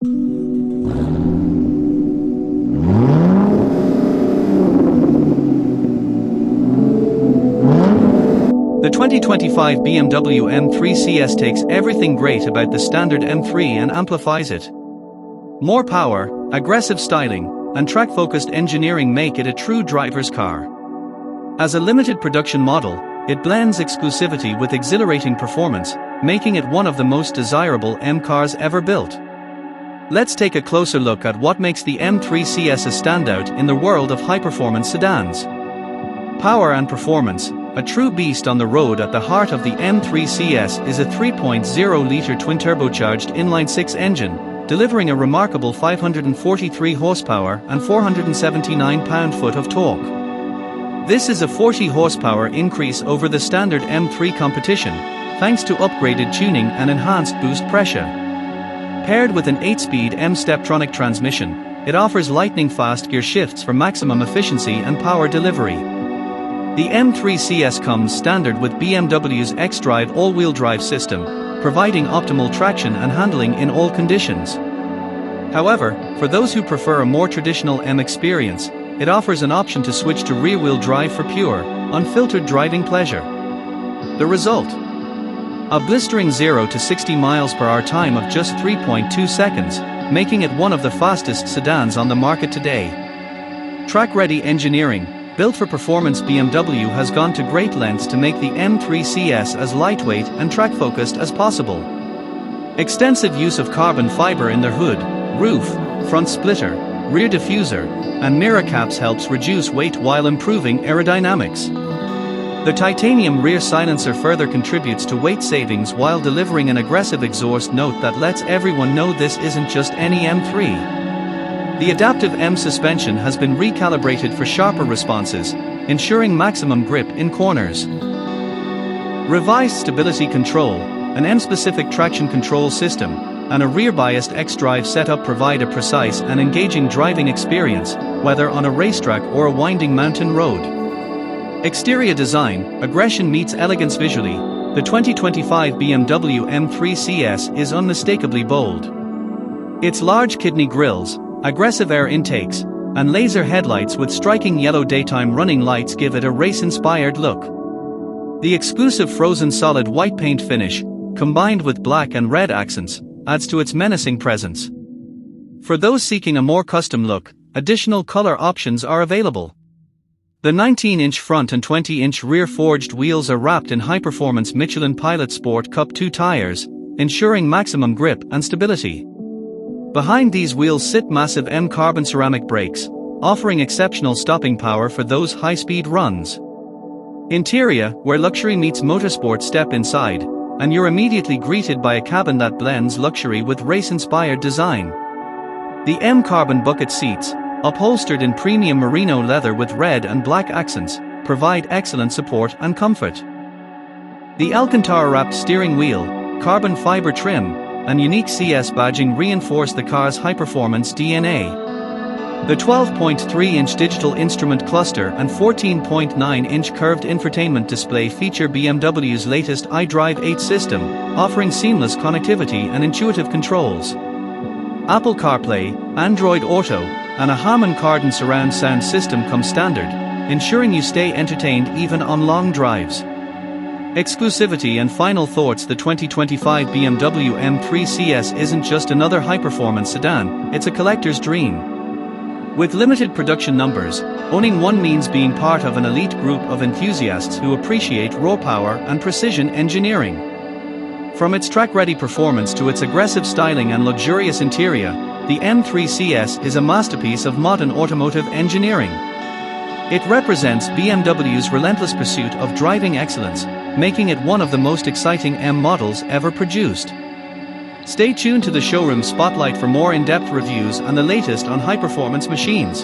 The 2025 BMW M3 CS takes everything great about the standard M3 and amplifies it. More power, aggressive styling, and track-focused engineering make it a true driver's car. As a limited production model, it blends exclusivity with exhilarating performance, making it one of the most desirable M cars ever built. Let's take a closer look at what makes the M3 CS a standout in the world of high-performance sedans. Power and performance. A true beast on the road. At the heart of the M3 CS is a 3.0-litre twin-turbocharged inline-six engine, delivering a remarkable 543 horsepower and 479 pound-foot of torque. This is a 40 horsepower increase over the standard M3 competition, thanks to upgraded tuning and enhanced boost pressure. Paired with an 8-speed M-Steptronic transmission, it offers lightning-fast gear shifts for maximum efficiency and power delivery. The M3 CS comes standard with BMW's xDrive all-wheel drive system, providing optimal traction and handling in all conditions. However, for those who prefer a more traditional M experience, it offers an option to switch to rear-wheel drive for pure, unfiltered driving pleasure. The result? A blistering 0 to 60 miles per hour time of just 3.2 seconds, making it one of the fastest sedans on the market today. Track-ready engineering. Built for performance, BMW has gone to great lengths to make the M3 CS as lightweight and track-focused as possible. Extensive use of carbon fiber in their hood, roof, front splitter, rear diffuser, and mirror caps helps reduce weight while improving aerodynamics. The titanium rear silencer further contributes to weight savings while delivering an aggressive exhaust note that lets everyone know this isn't just any M3. The adaptive M suspension has been recalibrated for sharper responses, ensuring maximum grip in corners. Revised stability control, an M-specific traction control system, and a rear-biased xDrive setup provide a precise and engaging driving experience, whether on a racetrack or a winding mountain road. Exterior design. Aggression meets elegance visually. The 2025 BMW M3 CS is unmistakably bold. Its large kidney grilles, aggressive air intakes, and laser headlights with striking yellow daytime running lights give it a race-inspired look. The exclusive frozen solid white paint finish, combined with black and red accents, adds to its menacing presence. For those seeking a more custom look, additional color options are available. The 19-inch front and 20-inch rear forged wheels are wrapped in high-performance Michelin Pilot Sport Cup 2 tires, ensuring maximum grip and stability. Behind these wheels sit massive M carbon ceramic brakes, offering exceptional stopping power for those high-speed runs. Interior, where luxury meets motorsport. Step inside, and you're immediately greeted by a cabin that blends luxury with race-inspired design. The M carbon bucket seats, upholstered in premium merino leather with red and black accents, provide excellent support and comfort. The Alcantara-wrapped steering wheel, carbon fiber trim, and unique CS badging reinforce the car's high-performance DNA. The 12.3-inch digital instrument cluster and 14.9-inch curved infotainment display feature BMW's latest iDrive 8 system, offering seamless connectivity and intuitive controls. Apple CarPlay, Android Auto, and a Harman Kardon surround sound system come standard, ensuring you stay entertained even on long drives. Exclusivity and final thoughts. The 2025 BMW M3 CS isn't just another high-performance sedan, it's a collector's dream. With limited production numbers, owning one means being part of an elite group of enthusiasts who appreciate raw power and precision engineering. From its track-ready performance to its aggressive styling and luxurious interior, the M3 CS is a masterpiece of modern automotive engineering. It represents BMW's relentless pursuit of driving excellence, making it one of the most exciting M models ever produced. Stay tuned to the showroom spotlight for more in-depth reviews and the latest on high-performance machines.